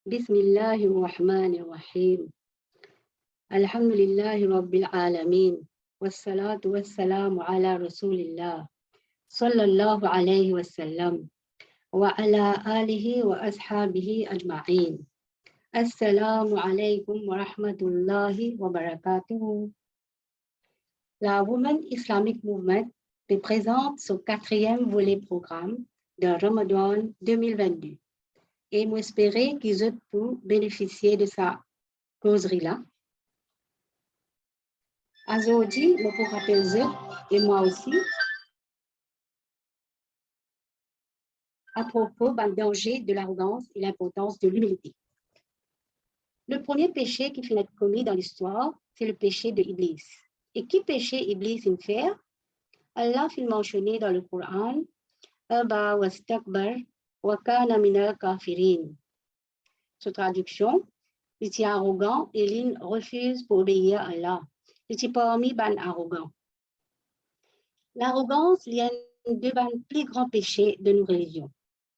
بسم الله الرحمن الرحيم الحمد لله رب العالمين والصلاة والسلام على رسول الله صلى الله عليه وسلم وعلى آله وأصحابه أجمعين. Assalamu alaikum wa rahmatullahi wa barakatuh. La Women Islamic Movement te présente son 4e volet programme de Ramadan 2022. Et moi espérer qu'ils ont pu bénéficier de sa causerie-là. Aujourd'hui, je vous rappelle et moi aussi, à propos du danger de l'arrogance et l'importance de l'humilité. Le premier péché qui finit commis dans l'histoire, c'est le péché de Iblis. Et qui péché Iblis in faire? Allah fait mentionner dans le Coran, Aba wastakbar wa kana minal kafirin. Sa traduction, il est arrogant et il refuse pour obéir à Allah. Il est parmi les arrogants. L'arrogance est un des plus grands péchés de nos religions.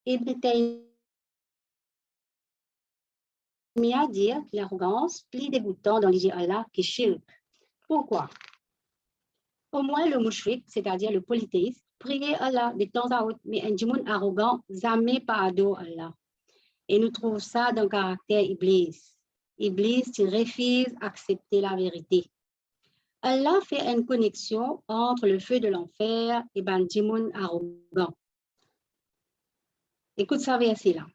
Ibn Taymiyyah dit que l'arrogance est plus dégoûtante dans l'idée Allah que shirk. Pourquoi? Au moins le mouchrik, c'est-à-dire le polythéiste, priait Allah de temps à autre, mais un djimoun arrogant jamais pas adore Allah. Et nous trouvons ça dans le caractère Iblis. Iblis, il refuse d'accepter la vérité. Allah fait une connexion entre le feu de l'enfer et ben djimoun arrogant. Écoute ça verset-là.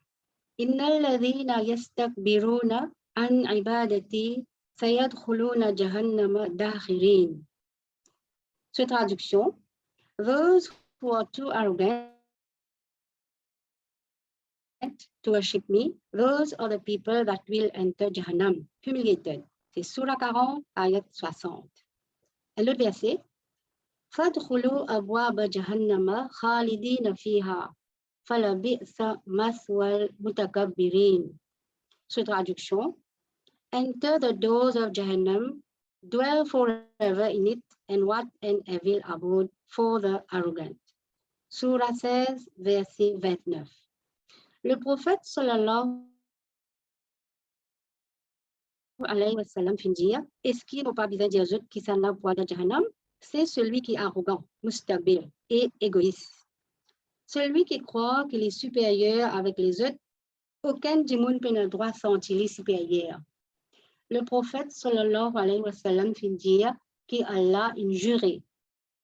Innal ladhina yastakbiruna an ibadati sayadkhuluna jahannama dakhirin. Cette traduction, those who are too arrogant to worship me, those are the people that will enter Jahannam, humiliated. C'est Surah 40, ayat 60. Et l'autre verset, فَادْخُلُوا أَبْوَابَ جَهَنَّمَ خَالِدِينَ فِيهَا فَلَبِئْسَ مَثْوَى الْمُتَكَبِّرِينَ. Cette traduction, enter the doors of Jahannam, dwell forever in it, and what an evil abode for the arrogant. Surah 16, verset 29. Le prophète sallallahu alayhi wa sallam fin dire, est-ce qu'il n'a pas besoin de dire qui s'en a pour de Jahannam? C'est celui qui est arrogant, mustakbir et égoïste. Celui qui croit qu'il est supérieur avec les autres, aucun djimoun peut ne droit sentir les supérieurs. Le prophète sallallahu alayhi wa sallam fin dire qu'Allah a juré,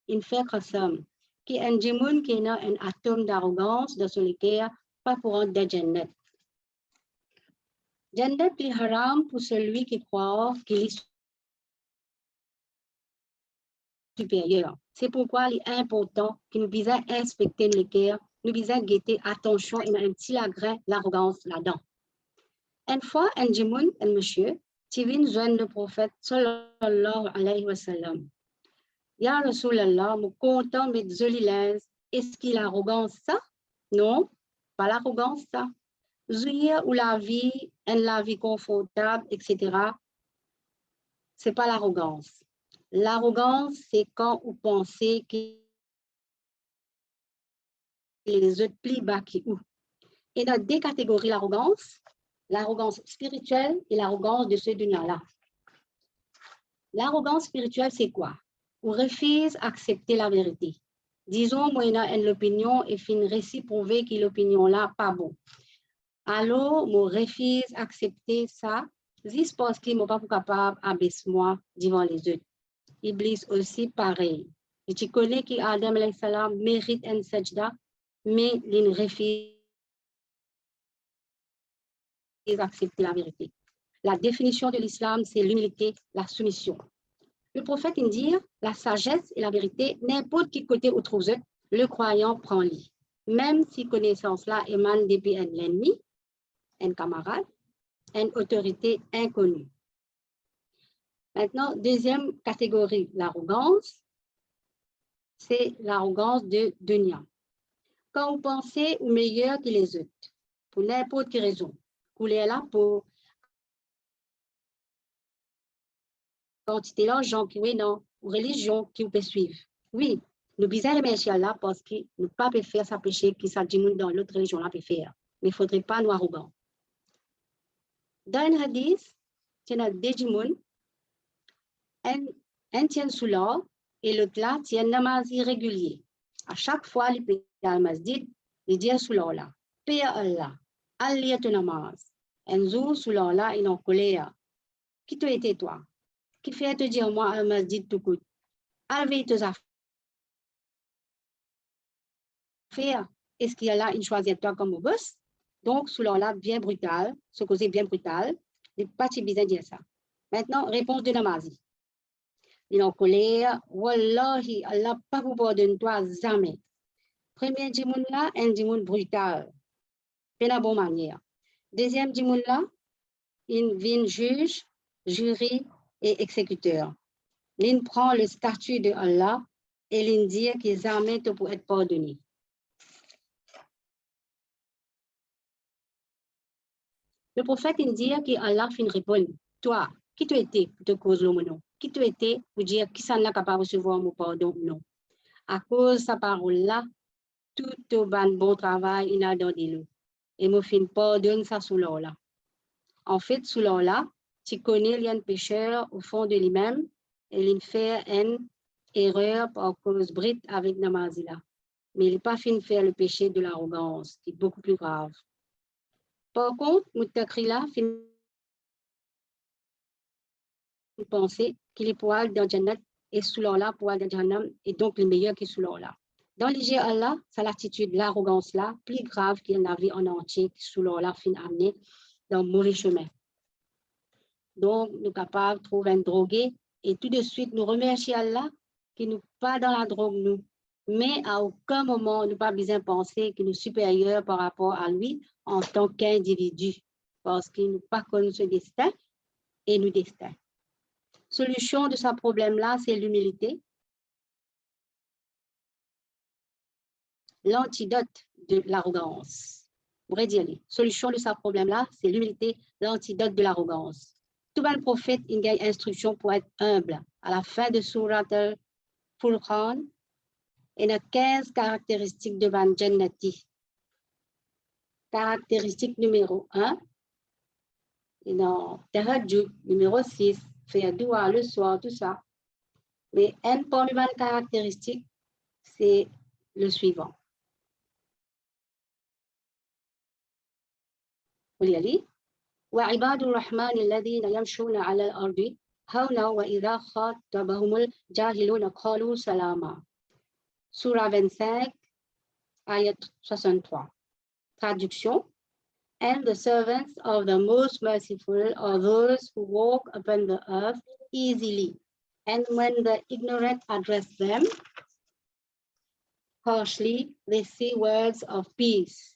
il fait qasam, qu'un djimoun qui a un atome d'arrogance dans son cœur, pas pour un de Jannat. Jannat est haram pour celui qui croit qu'il est supérieur. C'est pourquoi il est important que nous puissions inspecter le cœur, nous puissions guetter attention et un petit lagrin l'arrogance là-dedans. Une fois, un djimoun, un monsieur, qui vient joindre le prophète sallallahu alayhi wa sallam. Ya Rasulallah, me content de mettre joli linge. Est-ce qu'il a l'arrogance ça? Non, pas l'arrogance ça. Jouir ou la vie confortable, etc. C'est pas l'arrogance. L'arrogance, c'est quand vous pensez que les autres plus bas que vous. Et dans deux catégories l'arrogance spirituelle et l'arrogance de ce dunya-là. L'arrogance spirituelle, c'est quoi? On refuse d'accepter la vérité. Disons, moi, j'ai l'opinion et fin récit prouver que l'opinion-là pas bon. Alors, je refuse d'accepter ça, juste parce qu'il n'est pas capable d'abaisser moi devant les autres. Iblis aussi pareil. Et tu connais qu'Adam alayhi salam mérite un sajda, mais il refuse d'accepter la vérité. La définition de l'islam, c'est l'humilité, la soumission. Le prophète dit, la sagesse et la vérité, n'importe qui côté où trouve le croyant prend lit. Même si connaissance-là émane depuis un ennemi, un camarade, une autorité inconnue. Maintenant, deuxième catégorie, l'arrogance, c'est l'arrogance de dunya. Quand vous pensez au meilleur que les autres, pour n'importe quelle raison, vous êtes là pour quantité d'argent, oui, non, ou religion qui vous peut suivre. Oui, nous bisons remercier Allah parce que nous ne pouvons pas faire ça péché qui ça dit dans l'autre religion là peut faire. Mais il ne faudrait pas nous arrogants. Dans un hadith, il y a des gens, un tient sous l'or et l'autre là tient namaz irrégulier. À chaque fois, il paye al masjid, il dit sous l'or là, paye Allah, Allah te namaz. Un jour, sous l'or là, il est en colère. Qui te était toi? Qui fait te dire moi al masjid tout coûte? Avec tes affaires, est-ce qu'il y a là une choisie toi comme boss? Donc, sous l'or là, bien brutal, ce causé bien brutal, il n'est pas si bizarre de dire ça. Maintenant, réponse de Namazi. Il est en colère. Wallahi, Allah pas vous pardonne toi jamais. Premier djimoun là, un djimoun brutal. Pas la bonne manière. Deuxième djimoun là, il vient juge, jury et exécuteur. Il prend le statut de Allah et il dit qu'il jamais pour être pardonné. Le prophète il dit qu'Allah fin répond, toi, qui tu étais pour te causer le nom? Qui tu étais pour dire qui s'en a capable de recevoir mon pardon? Non. À cause de sa parole-là, tout le bon travail, il a donné le. Et mon fin pardonne ça sous l'or là. En fait, sous l'or là, tu connais il y a un pécheur au fond de lui-même et il fait une erreur par cause brite avec Namazila. Mais il n'est pas fin de faire le péché de l'arrogance, qui est beaucoup plus grave. Par contre, Mouttakrila fin de penser qu'il est poil dans Jannat et sous l'or là, poil dans Jahannam, et donc le meilleur qui est sous l'or là. Dans l'IG Allah, c'est l'attitude, l'arrogance là, plus grave qu'il n'avait en entier, qui sous l'or là, fin amené dans le mauvais chemin. Donc, nous sommes capables de trouver un drogué et tout de suite, nous remercions Allah qui nous pas dans la drogue, nous. Mais à aucun moment, nous pas besoin de penser qu'il nous supérieur par rapport à lui en tant qu'individu, parce qu'il nous pas connu ce destin et nous destin. Solution de ce problème-là, c'est l'humilité. L'antidote de l'arrogance. Pour dire, solution de ce problème-là, c'est l'humilité, l'antidote de l'arrogance. Tout le prophète, il a une instruction pour être humble. À la fin de Surat al-Furqan, il y a 15 caractéristiques de Ban Jannati. Caractéristique numéro 1, il y a Tahajjud, numéro 6, faire dua le soir, tout ça. Mais une parmi les caractéristiques, c'est le suivant. Vous lire وعباد الرحمن الذين يمشون على الأرض هونا وإذا خاطبهم الجاهلون قالوا سلاما. Surah 25, ayat 63. Traduction. And the servants of the most merciful are those who walk upon the earth easily. And when the ignorant address them harshly, they say words of peace.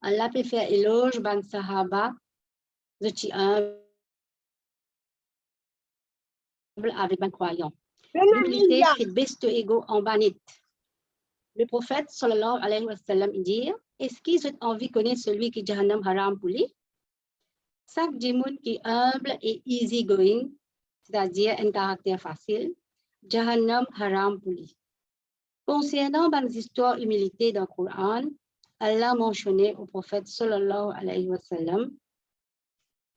Allah peut faire éloge ban sahaba, je humble avec ban croyant. L'humilité, c'est best ego en banit. Le prophète, sallallahu alayhi wa sallam, dit, est-ce qu'ils ont envie de connaître celui qui est jahannam haram pour lui? Chaque djimoun qui est humble et easy going, c'est-à-dire un caractère facile, jahannam haram pour lui. Concernant les histoires humilité dans le Coran, Allah mentionnait au prophète sallallahu alayhi wa sallam,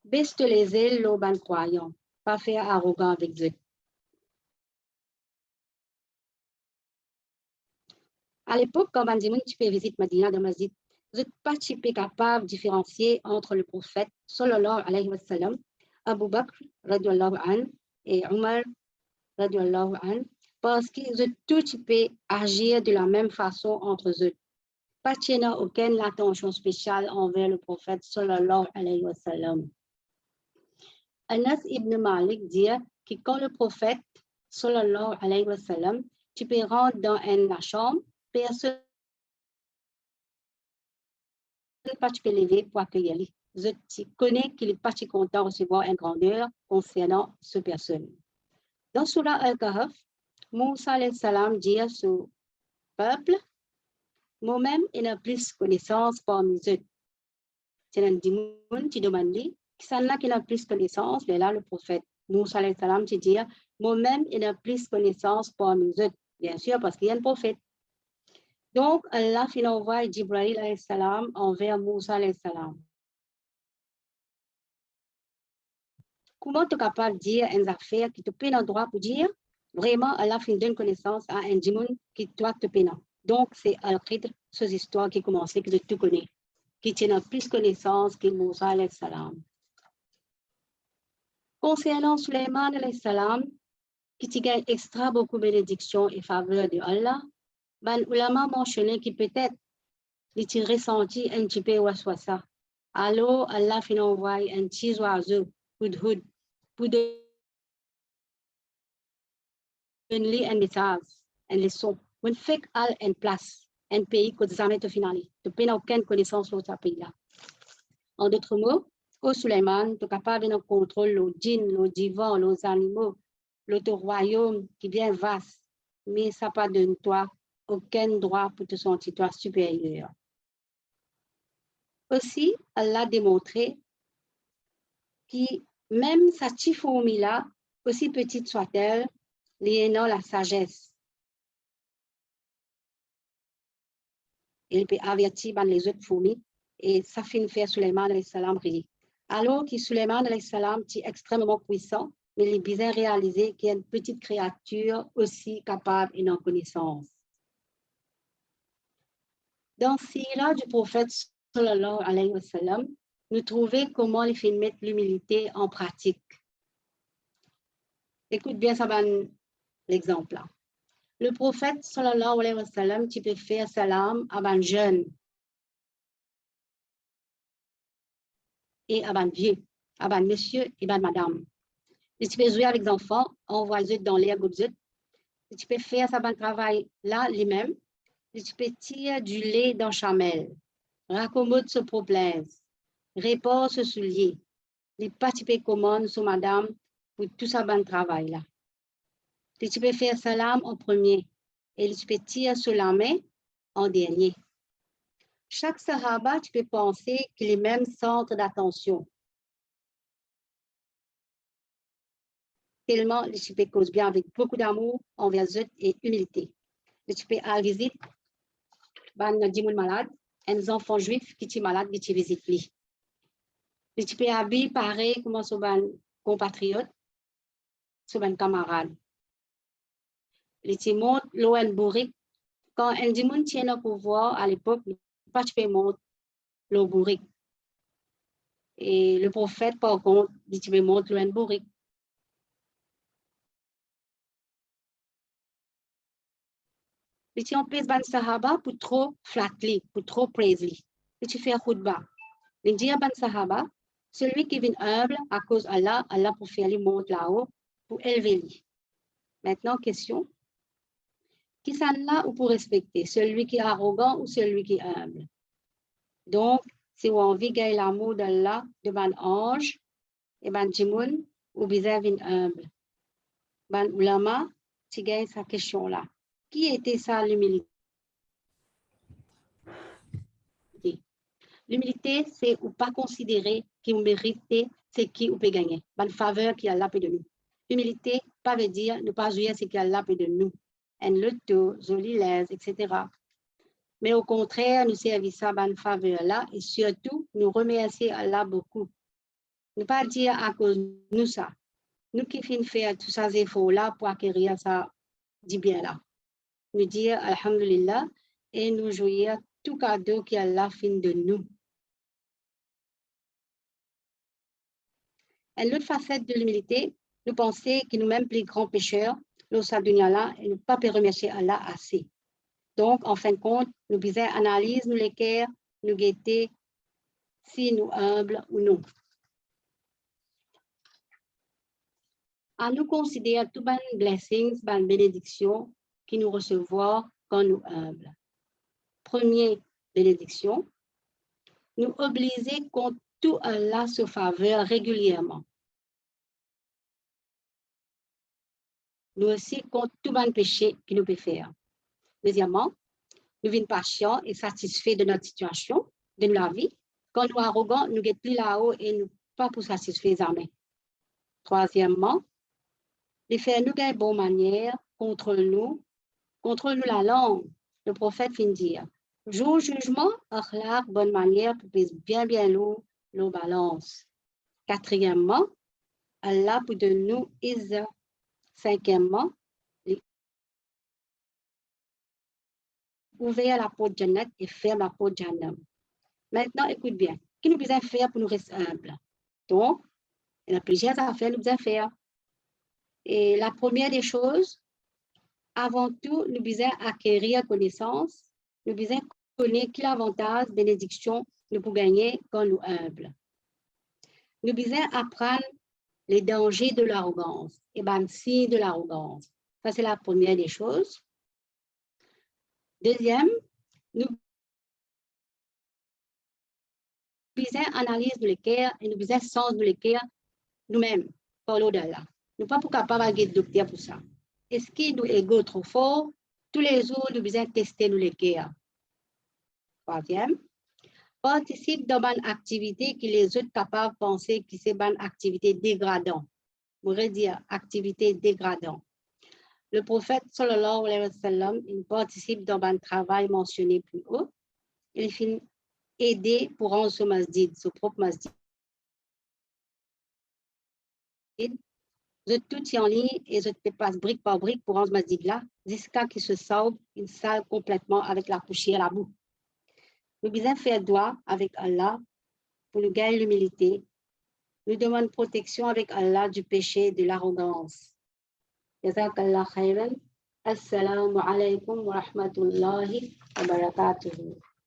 baisse les ailes aux ban croyants, pas faire arrogant avec Dieu. À l'époque, quand Bandimun visite Madina dans Masjid, vous n'êtes pas capable de différencier entre le prophète sallallahu alayhi wa sallam, Abu Bakr radiallahu an et Omar radiallahu an, parce qu'ils ont tout agir de la même façon entre eux. Pas qu'il n'y a aucune attention spéciale envers le prophète sallallahu alayhi wa sallam. Anas ibn Malik dit que quand le prophète sallallahu alayhi wa sallam, tu peux rentrer dans la chambre, personne ne peut pas te lever pour accueillir lui. Je connais qu'il n'est pas si content de recevoir une grandeur concernant cette personne. Dans Surah Al-Kahf, Moussa alayhi salam dit à son peuple, moi-même, il a plus connaissance parmi eux. C'est un démon qui demande, qui s'en a qui a plus connaissance, mais là, le prophète Moussa alayhi salam dit, moi-même, il a plus connaissance parmi eux. Bien sûr, parce qu'il y a un prophète. Donc, Allah envoie Jibril alayhi salam envers Moussa alayhi salam. Comment tu es capable de dire une affaire qui te peine en droit pour dire vraiment Allah fait une connaissance à un démon qui doit te peiner. Donc, c'est Al-Qidr, ces histoires qui commençaient, que tu connais, qui tiennent plus connaissance que Moussa alayhi salam. Concernant Suleiman alayhi salam, qui gagne extra beaucoup de bénédictions et faveurs de Allah, ben, ulama mentionné qui peut-être il ressenti un petit peu waswasa. Alors, Allah fait envoyer un petit oiseau, hudhud, pour donner un message, un leçon. On fait en place un pays que jamais te finali. Tu n'as aucune connaissance sur ce pays-là. En d'autres mots, au Suleiman, tu es capable de contrôler le djinn, le divan, les animaux, l'autre royaume qui est bien vaste, mais ça pas donne toi aucun droit pour te sentir toi supérieur. Aussi, Allah a démontré que même sa petite fourmi-là, aussi petite soit-elle, elle a la sagesse. Il peut avertir les autres fourmis et ça fait faire Suleiman alayhi salam rire. Alors que Suleiman alayhi salam est extrêmement puissant, mais il est bien réalisé qu'il y a une petite créature aussi capable et en connaissance. Dans le sira du prophète sallallahu alayhi wa sallam, nous trouvons comment il fait mettre l'humilité en pratique. Écoute bien ça, l'exemple là. Le prophète sallallahu alayhi wa sallam, tu peux faire salam à un jeune et à un vieux, à un monsieur et à madame. Et tu peux jouer avec les enfants, envoyer dans l'air, tu peux faire ça travail là lui-même. Tu peux tirer du lait dans chamelle, raccommode ce problème, répare ce soulier, les participes commandes sur madame pour tout ça travail là. Tu peux faire salam en premier et tu peux tirer sur la main en dernier. Chaque sahaba, tu peux penser qu'il est le même centre d'attention. Tellement tu peux causer bien avec beaucoup d'amour envers eux et humilité. Tu peux aller visiter un malade, un enfant juif qui est malade, qui visite lui. Tu peux habiller pareil comme son compatriote, son camarade. Tu montres l'ON bourrique. Quand un démon tient le pouvoir à l'époque, pas tu peux montrer l'eau bourrique. Et le prophète, par contre, dit tu peux montrer l'ON bourrique. Et tu empêches ban sahaba pour trop flatter, pour trop praiser. Et tu fais un khutbah. Il dit à ban sahaba, celui qui vient humble à cause d'Allah, Allah pour faire lui monter là-haut, pour élever lui. Maintenant, question. Qui s'en là ou pour respecter? Celui qui est arrogant ou celui qui est humble? Donc, si on envie de gagner l'amour d'Allah, de ban ange, et ban jimoun, ou bien vient humble. Ban ulama, tu gagnes sa question-là. Qui était ça l'humilité? L'humilité, c'est ou pas considérer qu'on mérite, c'est qui ou peut gagner. Bonne faveur qui Allah peut de nous. L'humilité, pas veut dire ne pas jouir ce qu'Allah peut de nous. Un loto, joli l'aise, etc. Mais au contraire, nous servir ça bonne faveur là et surtout nous remercier Allah beaucoup. Ne pas dire à cause de nous ça. Nous qui finissons faire tous ces efforts là pour acquérir ça du bien là. Nous dire Alhamdulillah et nous jouir tout cadeau qu'Allah fait de nous. Une autre facette de l'humilité, nous penser que nous-mêmes, les grands pécheurs, nous sommes là et nous ne pouvons pas remercier Allah assez. Donc, en fin de compte, nous devons analyser nous les cœurs, nous guetter si nous humbles ou non. À nous considérer toutes les blessings, les bénédictions que nous recevons quand nous humbles. Première bénédiction, nous obliger contre tout Allah se faveur régulièrement. Nous aussi contre tout le péché que nous pouvons faire. Deuxièmement, nous sommes patients et satisfaits de notre situation, de la vie. Quand nous sommes arrogants, nous sommes plus là-haut et nous ne sommes pas pour satisfaire jamais. Troisièmement, de faire nous de bonne manière, contrôle-nous la langue. Le prophète vient dire, jour jugement, akhlaq, bonne manière, pour bien lourd, nos balances. Quatrièmement, Allah pour de nous izza. Cinquièmement, ouvrir la porte Jannat et fermer la porte Jahannam. Maintenant, écoute bien. Qu'est-ce que nous devons faire pour nous rester humbles? Donc, il y a plusieurs affaires que nous devons faire. Et la première des choses, avant tout, nous devons acquérir connaissance. Nous devons connaître quel avantage, bénédiction nous pouvons gagner quand nous sommes humbles. Nous devons apprendre les dangers de l'arrogance et bien si de l'arrogance. Ça, c'est la première des choses. Deuxième, nous devons analyser le cœur et nous devons sens de le cœur nous-mêmes, par l'au-delà. Nous ne sommes pas capables de docteur pour ça. Est-ce que nous ego trop fort? Tous les jours, nous devons tester le cœur. Troisième, participe dans une activité que les autres capables de penser que c'est une activité dégradante. On pourrait dire activité dégradante. Le prophète, sallallahu alayhi wa sallam, il participe dans un travail mentionné plus haut. Il finit aider pour rendre ce masjid, ce propre masjid. Je tout en ligne et je te passe brique par brique pour rendre ce masjid là, jusqu'à qu'il se sauve une salle complètement avec la poussière, la boue. Nous devons faire droit avec Allah pour nous gagner l'humilité. Nous demandons protection avec Allah du péché de l'arrogance. Jazakallah khairan. Assalamu alaikum wa rahmatullahi wa barakatuhu.